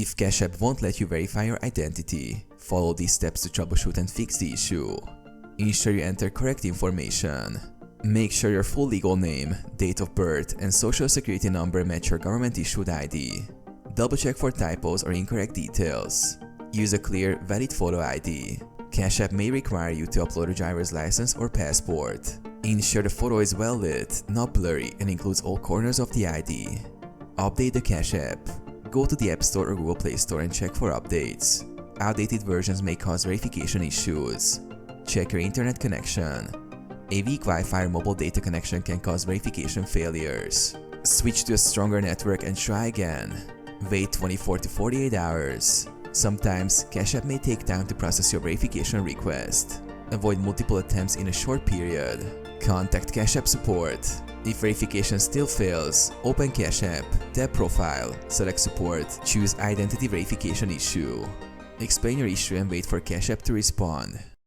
If Cash App won't let you verify your identity, follow these steps to troubleshoot and fix the issue. Ensure you enter correct information. Make sure your full legal name, date of birth, and social security number match your government-issued ID. Double check for typos or incorrect details. Use a clear, valid photo ID. Cash App may require you to upload a driver's license or passport. Ensure the photo is well lit, not blurry, and includes all corners of the ID. Update the Cash App. Go to the App Store or Google Play Store and check for updates. Outdated versions may cause verification issues. Check your internet connection. A weak Wi-Fi or mobile data connection can cause verification failures. Switch to a stronger network and try again. Wait 24 to 48 hours. Sometimes, Cash App may take time to process your verification request. Avoid multiple attempts in a short period. Contact Cash App support. If verification still fails, open Cash App, tap Profile, select Support, choose Identity Verification Issue. Explain your issue and wait for Cash App to respond.